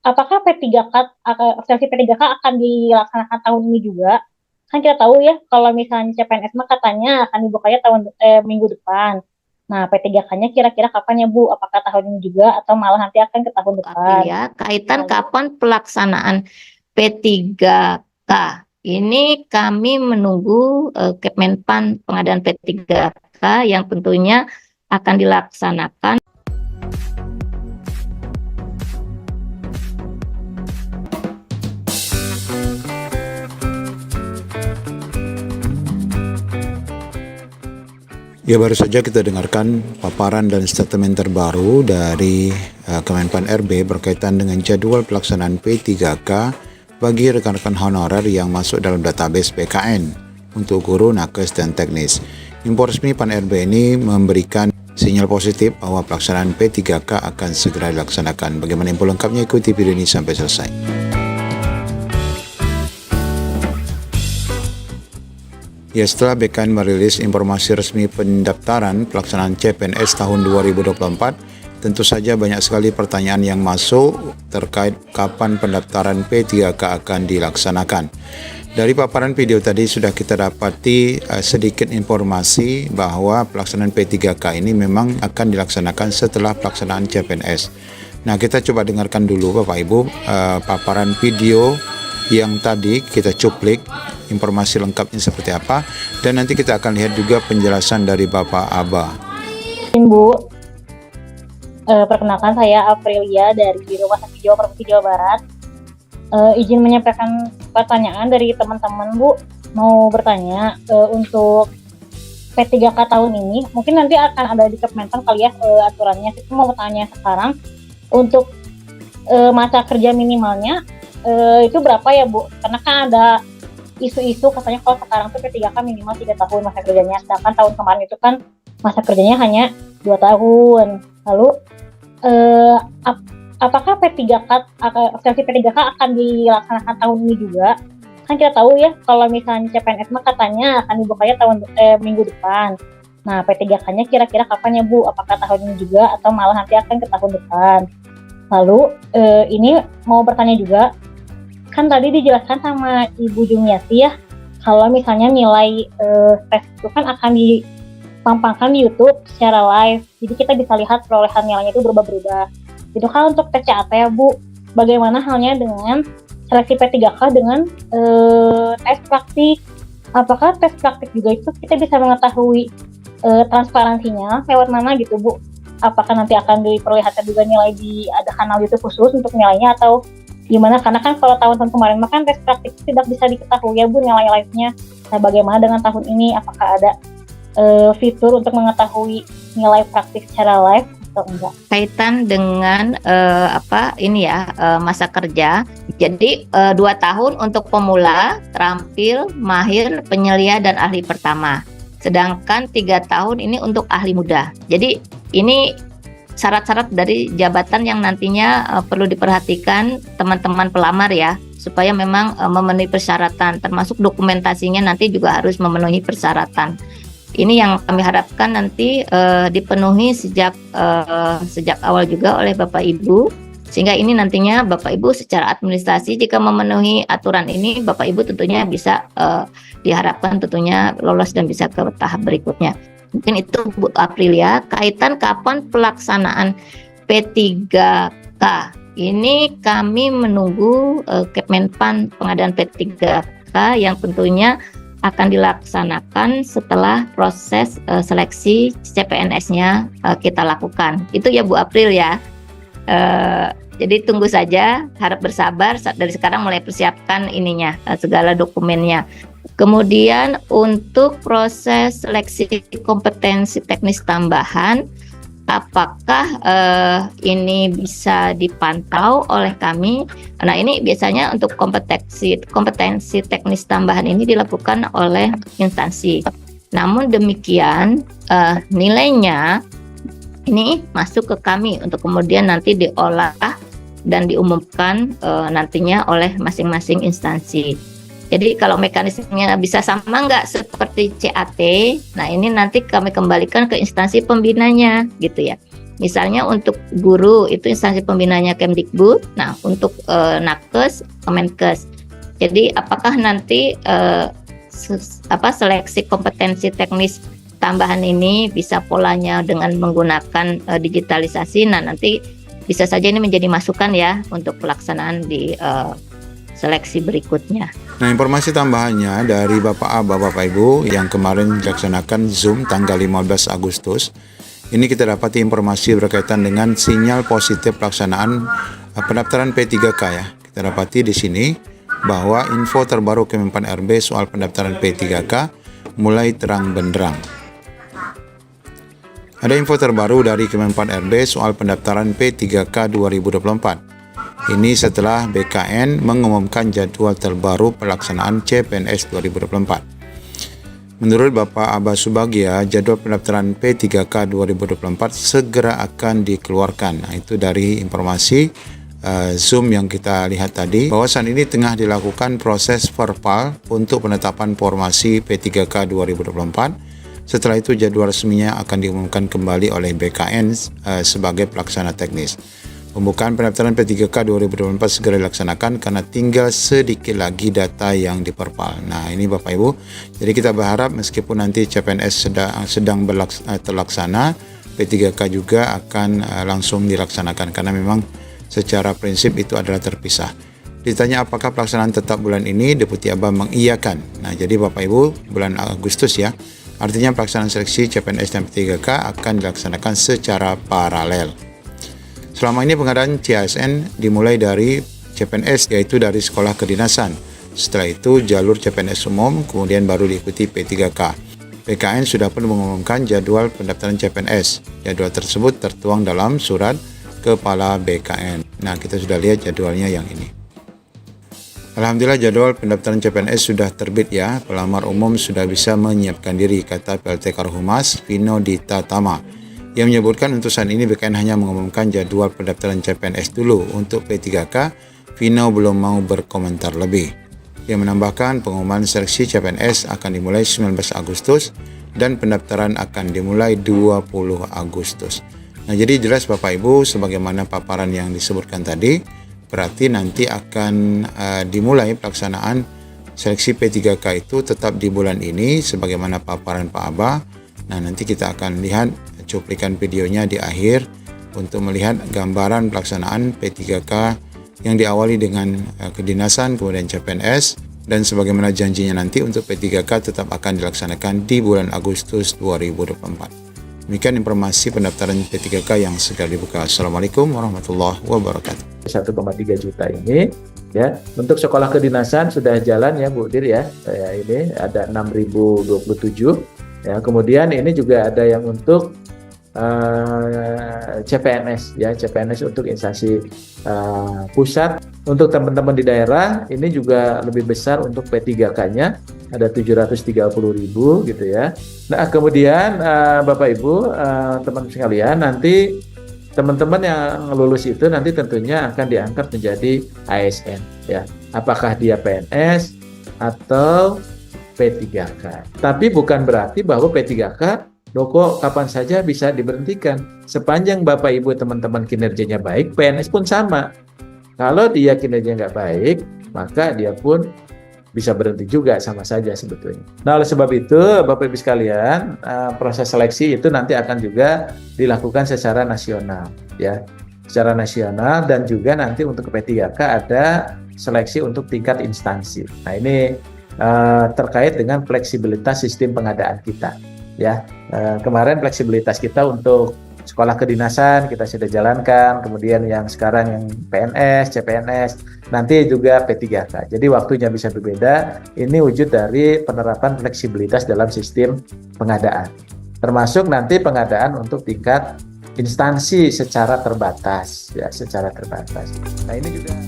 apakah seleksi P3K akan dilaksanakan tahun ini juga? Kan kita tahu ya, kalau misalnya CPNS mah katanya akan dibukanya minggu depan. Nah, P3K-nya kira-kira kapan ya, Bu? Apakah tahun ini juga atau malah nanti akan ke tahun depan? Aprilia, kaitan kapan pelaksanaan P3K. Ini kami menunggu Kemenpan pengadaan P3K yang tentunya akan dilaksanakan. Ya, baru saja kita dengarkan paparan dan statement terbaru dari Kemenpan RB berkaitan dengan jadwal pelaksanaan P3K bagi rekan-rekan honorer yang masuk dalam database PKN untuk guru, nakes, dan teknis. Info resmi Pan RB ini memberikan sinyal positif bahwa pelaksanaan P3K akan segera dilaksanakan. Bagaimana info lengkapnya, ikuti video ini sampai selesai. Ya, setelah BKN merilis informasi resmi pendaftaran pelaksanaan CPNS tahun 2024, tentu saja banyak sekali pertanyaan yang masuk terkait kapan pendaftaran P3K akan dilaksanakan. Dari paparan video tadi sudah kita dapati sedikit informasi bahwa pelaksanaan P3K ini memang akan dilaksanakan setelah pelaksanaan CPNS. Nah, kita coba dengarkan dulu Bapak Ibu paparan video yang tadi kita cuplik, informasi lengkapnya seperti apa, dan nanti kita akan lihat juga penjelasan dari Bapak Aba. Bu, perkenalkan saya Aprilia dari Rumah Sakit Jiwa Provinsi Jawa Barat. Izin menyampaikan pertanyaan dari teman-teman, Bu. Mau bertanya untuk P3K tahun ini, mungkin nanti akan ada di Kementan kali ya aturannya. Kita mau bertanya sekarang untuk masa kerja minimalnya itu berapa ya, Bu? Karena kan ada isu-isu katanya kalau sekarang tuh P3K minimal 3 tahun masa kerjanya, sedangkan tahun kemarin itu kan masa kerjanya hanya 2 tahun. Lalu apakah seleksi P3K akan dilaksanakan tahun ini juga? Kan kita tahu ya, kalau misalnya CPNS mah katanya akan dibukanya minggu depan. Nah, P3K-nya kira-kira kapan ya, Bu? Apakah tahun ini juga atau malah nanti akan ke tahun depan? Lalu ini mau bertanya juga, kan tadi dijelaskan sama Ibu Jumiati ya, kalau misalnya nilai tes itu kan akan dipampangkan di YouTube secara live, jadi kita bisa lihat perolehan nilainya itu berubah-berubah. Itu kan untuk tes CAT ya, Bu. Bagaimana halnya dengan seleksi P3K dengan tes praktik? Apakah tes praktik juga itu kita bisa mengetahui transparansinya lewat mana gitu, Bu? Apakah nanti akan diperlihatkan juga nilai ada kanal YouTube khusus untuk nilainya atau gimana? Karena kan kalau tahun-tahun kemarin makan tes praktik tidak bisa diketahui ya, Bu, nilai live-nya. Nah, bagaimana dengan tahun ini? Apakah ada fitur untuk mengetahui nilai praktik secara live atau enggak? Kaitan dengan masa kerja. Jadi 2 tahun untuk pemula, terampil, mahir, penyelia, dan ahli pertama. Sedangkan 3 tahun ini untuk ahli muda. Jadi ini syarat-syarat dari jabatan yang nantinya perlu diperhatikan teman-teman pelamar ya, supaya memang memenuhi persyaratan, termasuk dokumentasinya nanti juga harus memenuhi persyaratan. Ini yang kami harapkan nanti dipenuhi sejak awal juga oleh Bapak Ibu, sehingga ini nantinya Bapak Ibu secara administrasi jika memenuhi aturan ini, Bapak Ibu tentunya bisa diharapkan tentunya lolos dan bisa ke tahap berikutnya. Mungkin itu Bu Aprilia, kaitan kapan pelaksanaan P3K. Ini kami menunggu Kemenpan pengadaan P3K yang tentunya akan dilaksanakan setelah proses seleksi CPNS-nya kita lakukan. Itu ya Bu April ya. Jadi tunggu saja, harap bersabar, dari sekarang mulai persiapkan ininya, segala dokumennya. Kemudian untuk proses seleksi kompetensi teknis tambahan, apakah ini bisa dipantau oleh kami? Nah, ini biasanya untuk kompetensi teknis tambahan ini dilakukan oleh instansi. Namun demikian nilainya ini masuk ke kami untuk kemudian nanti diolah dan diumumkan nantinya oleh masing-masing instansi. Jadi kalau mekanismenya bisa sama nggak seperti CAT, nah ini nanti kami kembalikan ke instansi pembinanya gitu ya. Misalnya untuk guru itu instansi pembinanya Kemdikbud, nah untuk Nakes, Kemenkes. Jadi apakah nanti seleksi kompetensi teknis tambahan ini bisa polanya dengan menggunakan digitalisasi. Nah, nanti bisa saja ini menjadi masukan ya untuk pelaksanaan di seleksi berikutnya. Nah, informasi tambahannya dari Bapak Aba, Bapak Ibu yang kemarin dilaksanakan Zoom tanggal 15 Agustus. Ini kita dapati informasi berkaitan dengan sinyal positif pelaksanaan pendaftaran P3K ya. Kita dapati di sini bahwa info terbaru Kemenpan RB soal pendaftaran P3K mulai terang benderang. Ada info terbaru dari Kemenpan RB soal pendaftaran P3K 2024. Ini setelah BKN mengumumkan jadwal terbaru pelaksanaan CPNS 2024. Menurut Bapak Aba Subagya, jadwal pendaftaran P3K 2024 segera akan dikeluarkan. Nah, itu dari informasi Zoom yang kita lihat tadi, bahwa saat ini tengah dilakukan proses verbal untuk penetapan formasi P3K 2024. Setelah itu jadwal resminya akan diumumkan kembali oleh BKN sebagai pelaksana teknis. Pembukaan pendaftaran P3K 2024 segera dilaksanakan karena tinggal sedikit lagi data yang diperpal. Nah, ini Bapak Ibu. Jadi kita berharap meskipun nanti CPNS sedang terlaksana, P3K juga akan langsung dilaksanakan karena memang secara prinsip itu adalah terpisah. Ditanya apakah pelaksanaan tetap bulan ini, Deputi Aba mengiyakan. Nah, jadi Bapak Ibu, bulan Agustus ya, artinya pelaksanaan seleksi CPNS dan P3K akan dilaksanakan secara paralel. Selama ini pengadaan CASN dimulai dari CPNS, yaitu dari sekolah kedinasan. Setelah itu jalur CPNS umum, kemudian baru diikuti P3K. BKN sudah pun mengumumkan jadwal pendaftaran CPNS. Jadwal tersebut tertuang dalam surat Kepala BKN. Nah, kita sudah lihat jadwalnya yang ini. Alhamdulillah jadwal pendaftaran CPNS sudah terbit ya. Pelamar umum sudah bisa menyiapkan diri, kata PLT Karhumas Vino Dita Tama. Yang menyebutkan untuk saat ini BKN hanya mengumumkan jadwal pendaftaran CPNS dulu. Untuk P3K, Vino belum mau berkomentar lebih. Dia menambahkan pengumuman seleksi CPNS akan dimulai 19 Agustus dan pendaftaran akan dimulai 20 Agustus. Nah, jadi jelas Bapak Ibu, sebagaimana paparan yang disebutkan tadi, berarti nanti akan dimulai pelaksanaan seleksi P3K itu tetap di bulan ini, sebagaimana paparan Pak Aba. Nah, nanti kita akan lihat cuplikan videonya di akhir untuk melihat gambaran pelaksanaan P3K yang diawali dengan kedinasan, kemudian CPNS, dan sebagaimana janjinya nanti untuk P3K tetap akan dilaksanakan di bulan Agustus 2024. Demikian informasi pendaftaran P3K yang segera dibuka. Assalamualaikum warahmatullahi wabarakatuh. 1,3 juta ini ya, untuk sekolah kedinasan sudah jalan ya Bu Dir ya. Ini ada 6.027 ya. Kemudian ini juga ada yang untuk CPNS ya, CPNS untuk instansi pusat. Untuk teman-teman di daerah ini juga lebih besar untuk P3K-nya ada 730.000 gitu ya. Nah, kemudian Bapak Ibu, teman sekalian, nanti teman-teman yang lulus itu nanti tentunya akan diangkat menjadi ASN ya. Apakah dia PNS atau P3K. Tapi bukan berarti bahwa P3K Doko kapan saja bisa diberhentikan. Sepanjang Bapak Ibu teman-teman kinerjanya baik, PNS pun sama. Kalau dia kinerjanya nggak baik, maka dia pun bisa berhenti juga, sama saja sebetulnya. Nah, oleh sebab itu Bapak Ibu sekalian, proses seleksi itu nanti akan juga dilakukan secara nasional ya. Secara nasional, dan juga nanti untuk P3K ada seleksi untuk tingkat instansi. Nah, ini terkait dengan fleksibilitas sistem pengadaan kita ya. Kemarin fleksibilitas kita untuk sekolah kedinasan kita sudah jalankan, kemudian yang sekarang yang PNS, CPNS, nanti juga P3K. Jadi waktunya bisa berbeda. Ini wujud dari penerapan fleksibilitas dalam sistem pengadaan. Termasuk nanti pengadaan untuk tingkat instansi secara terbatas ya, secara terbatas. Nah, ini juga